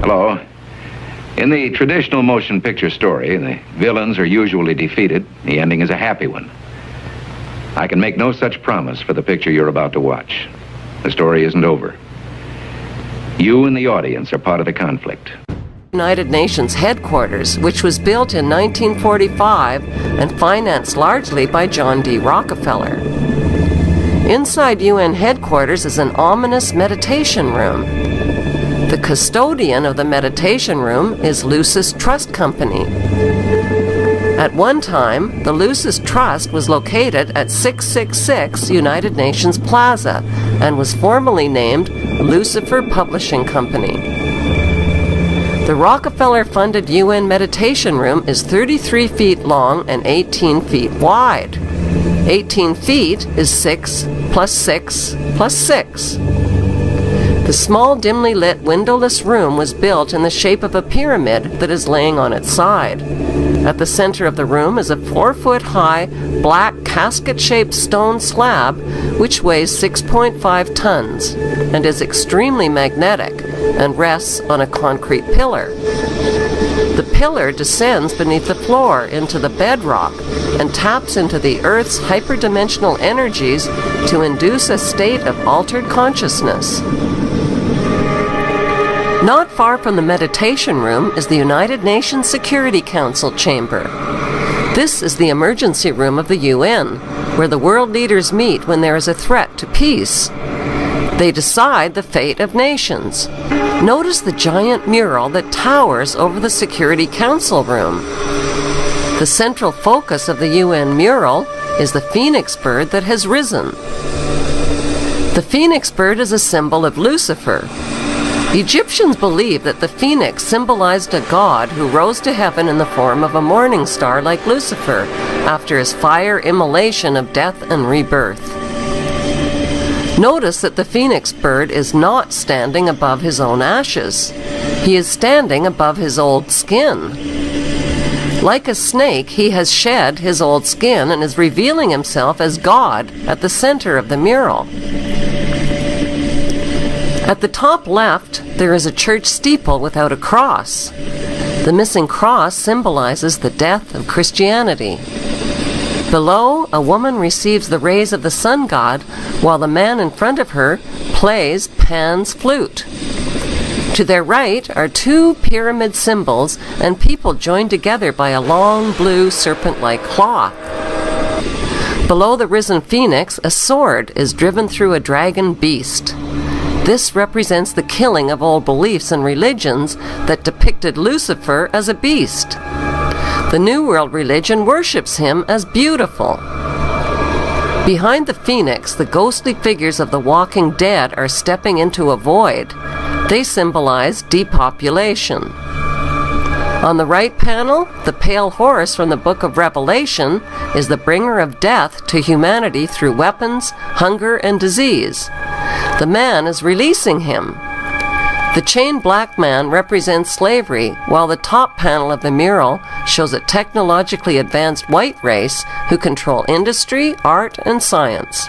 Hello. In the traditional motion picture story, the villains are usually defeated. The ending is a happy one. I can make no such promise for the picture you're about to watch. The story isn't over. You and the audience are part of the conflict. United Nations headquarters, which was built in 1945 and financed largely by John D. Rockefeller. Inside UN headquarters is an ominous meditation room. The custodian of the meditation room is LUCIS Trust Company. At one time, the LUCIS Trust was located at 666 United Nations Plaza and was formerly named Lucifer Publishing Company. The Rockefeller-funded UN meditation room is 33 feet long and 18 feet wide. 18 feet is 6 plus 6 plus 6. The small, dimly lit, windowless room was built in the shape of a pyramid that is laying on its side. At the center of the room is a 4-foot-high, black, casket-shaped stone slab which weighs 6.5 tons and is extremely magnetic and rests on a concrete pillar. The pillar descends beneath the floor into the bedrock and taps into the Earth's hyperdimensional energies to induce a state of altered consciousness. Not far from the meditation room is the United Nations Security Council chamber. This is the emergency room of the UN, where the world leaders meet when there is a threat to peace. They decide the fate of nations. Notice the giant mural that towers over the Security Council room. The central focus of the UN mural is the phoenix bird that has risen. The phoenix bird is a symbol of Lucifer. Egyptians believed that the phoenix symbolized a god who rose to heaven in the form of a morning star like Lucifer after his fire immolation of death and rebirth. Notice that the phoenix bird is not standing above his own ashes. He is standing above his old skin. Like a snake, he has shed his old skin and is revealing himself as God at the center of the mural. At the top left, there is a church steeple without a cross. The missing cross symbolizes the death of Christianity. Below, a woman receives the rays of the sun god, while the man in front of her plays Pan's flute. To their right are two pyramid symbols and people joined together by a long blue serpent-like cloth. Below the risen phoenix, a sword is driven through a dragon beast. This represents the killing of old beliefs and religions that depicted Lucifer as a beast. The New World religion worships him as beautiful. Behind the phoenix, the ghostly figures of the walking dead are stepping into a void. They symbolize depopulation. On the right panel, the pale horse from the book of Revelation is the bringer of death to humanity through weapons, hunger, and disease. The man is releasing him. The chained black man represents slavery, while the top panel of the mural shows a technologically advanced white race who control industry, art, and science.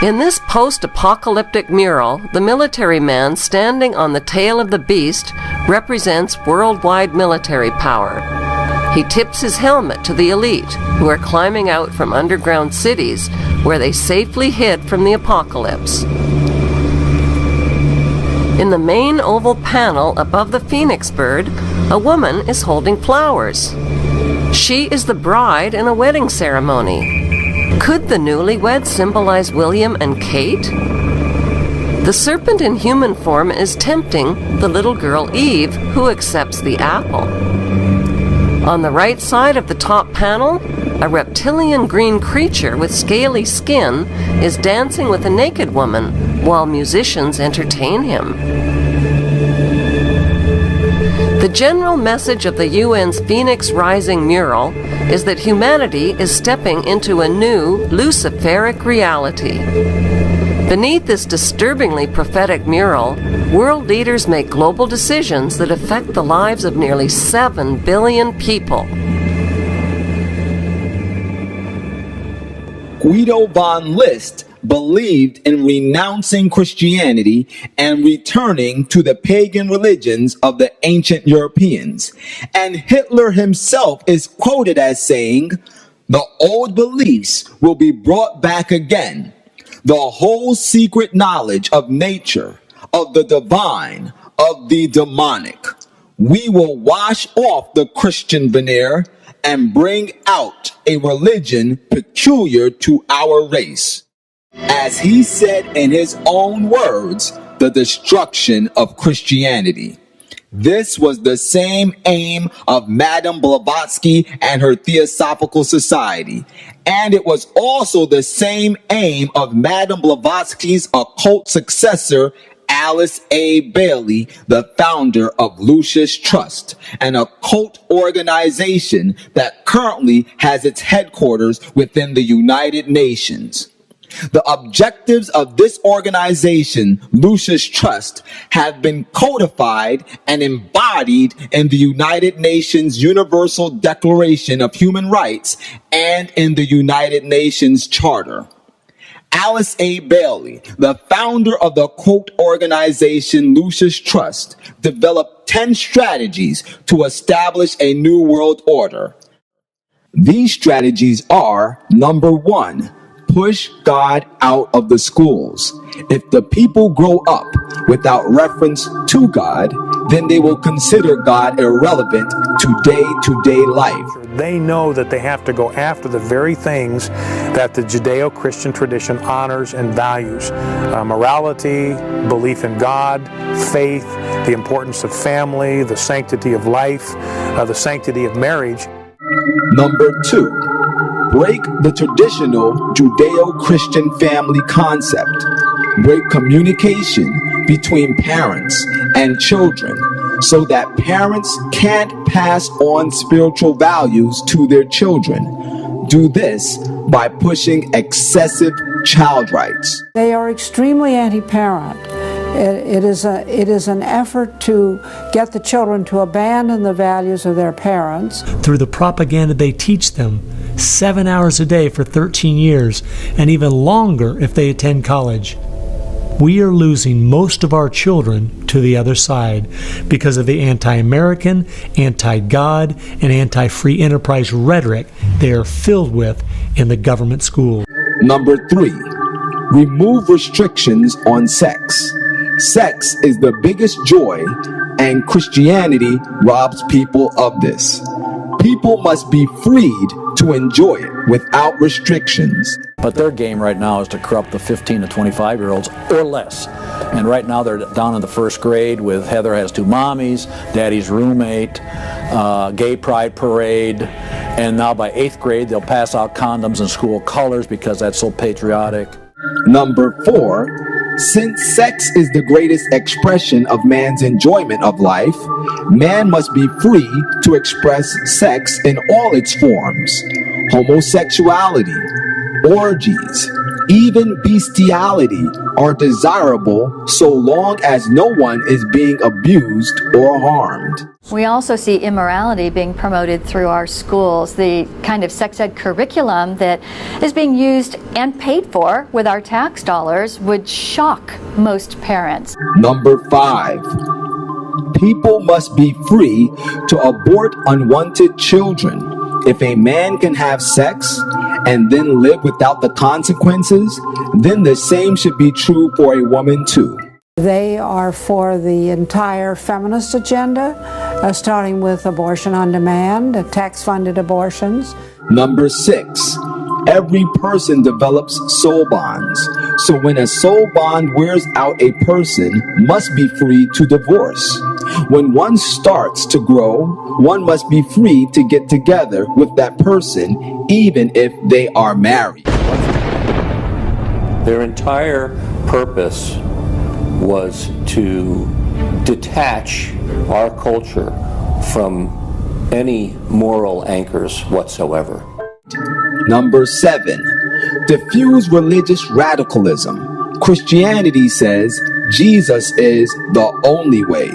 In this post-apocalyptic mural, the military man standing on the tail of the beast represents worldwide military power. He tips his helmet to the elite, who are climbing out from underground cities where they safely hid from the apocalypse. In the main oval panel above the phoenix bird, a woman is holding flowers. She is the bride in a wedding ceremony. Could the newlyweds symbolize William and Kate? The serpent in human form is tempting the little girl Eve, who accepts the apple. On the right side of the top panel, a reptilian green creature with scaly skin is dancing with a naked woman while musicians entertain him. The general message of the UN's Phoenix Rising mural is that humanity is stepping into a new Luciferic reality. Beneath this disturbingly prophetic mural, world leaders make global decisions that affect the lives of nearly 7 billion people. Guido von List believed in renouncing Christianity and returning to the pagan religions of the ancient Europeans. And Hitler himself is quoted as saying, "The old beliefs will be brought back again. The whole secret knowledge of nature, of the divine, of the demonic. We will wash off the Christian veneer and bring out a religion peculiar to our race." As he said in his own words, the destruction of Christianity. This was the same aim of Madame Blavatsky and her Theosophical Society. And it was also the same aim of Madame Blavatsky's occult successor, Alice A. Bailey, the founder of LUCIS TRUST, an occult organization that currently has its headquarters within the United Nations. The objectives of this organization, LUCIS TRUST, have been codified and embodied in the United Nations Universal Declaration of Human Rights and in the United Nations Charter. Alice A. Bailey, the founder of the occult organization LUCIS TRUST, developed 10 strategies to establish a new world order. These strategies are: number 1, push God out of the schools. If the people grow up without reference to God, then they will consider God irrelevant to day-to-day life. They know that they have to go after the very things that the Judeo-Christian tradition honors and values. Morality, belief in God, faith, the importance of family, the sanctity of life, the sanctity of marriage. Number 2, break the traditional Judeo-Christian family concept. Break communication between parents and children so that parents can't pass on spiritual values to their children. Do this by pushing excessive child rights. They are extremely anti-parent. It is an effort to get the children to abandon the values of their parents. Through the propaganda they teach them, 7 hours a day for 13 years, and even longer if they attend college. We are losing most of our children to the other side because of the anti-American, anti-God, and anti-free enterprise rhetoric they are filled with in the government schools. Number 3, remove restrictions on sex. Sex is the biggest joy, and Christianity robs people of this. People must be freed to enjoy it without restrictions. But their game right now is to corrupt the 15 to 25-year-olds or less. And right now they're down in the first grade with Heather Has Two Mommies, Daddy's Roommate, Gay Pride Parade, and now by 8th grade they'll pass out condoms in school colors because that's so patriotic. Number 4, since sex is the greatest expression of man's enjoyment of life, man must be free to express sex in all its forms. Homosexuality, orgies, even bestiality are desirable so long as no one is being abused or harmed. We also see immorality being promoted through our schools. The kind of sex ed curriculum that is being used and paid for with our tax dollars would shock most parents. Number 5, people must be free to abort unwanted children. If a man can have sex and then live without the consequences, then the same should be true for a woman too. They are for the entire feminist agenda, starting with abortion on demand, tax-funded abortions. Number 6, every person develops soul bonds. So when a soul bond wears out, a person must be free to divorce. When one starts to grow, one must be free to get together with that person, even if they are married. Their entire purpose was to detach our culture from any moral anchors whatsoever. Number 7, diffuse religious radicalism. Christianity says Jesus is the only way.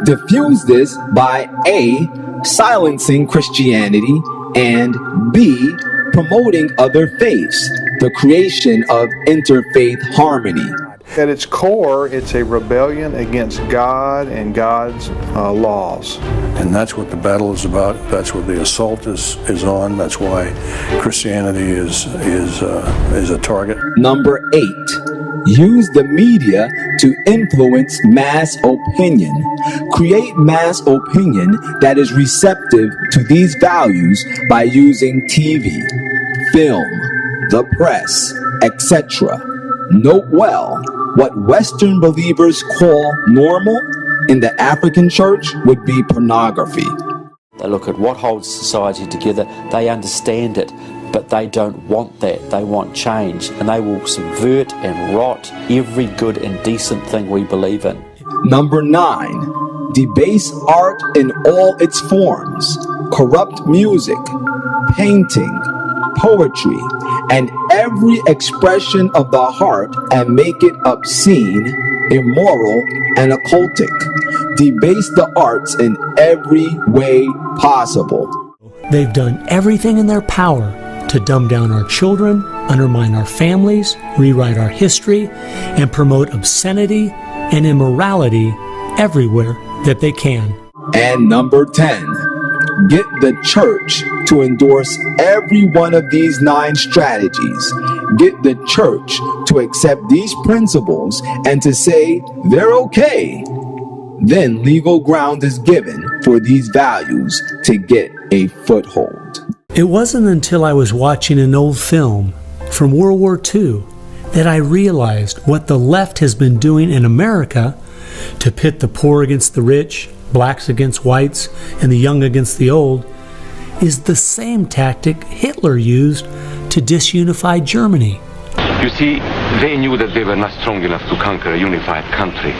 Diffuse this by A, silencing Christianity, and B, promoting other faiths, the creation of interfaith harmony. At its core, it's a rebellion against God and God's laws. And that's what the battle is about. That's what the assault is on. That's why Christianity is a target. Number 8, use the media to influence mass opinion. Create mass opinion that is receptive to these values by using TV, film, the press, etc. Note well, what Western believers call normal in the African church would be pornography. They look at what holds society together, they understand it, but they don't want that. They want change, and they will subvert and rot every good and decent thing we believe in. Number 9, debase art in all its forms, corrupt music, painting, poetry, and every expression of the heart, and make it obscene, immoral, and occultic. Debase the arts in every way possible. They've done everything in their power to dumb down our children, undermine our families, rewrite our history, and promote obscenity and immorality everywhere that they can. And number 10, get the church to endorse every one of these 9 strategies. Get the church to accept these principles and to say they're okay. Then legal ground is given for these values to get a foothold. It wasn't until I was watching an old film from World War II that I realized what the left has been doing in America to pit the poor against the rich, blacks against whites, and the young against the old is the same tactic Hitler used to disunify Germany. You see, they knew that they were not strong enough to conquer a unified country.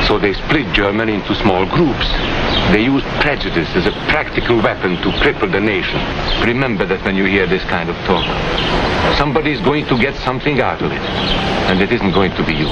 So they split Germany into small groups. They used prejudice as a practical weapon to cripple the nation. Remember that when you hear this kind of talk. Somebody is going to get something out of it, and it isn't going to be you.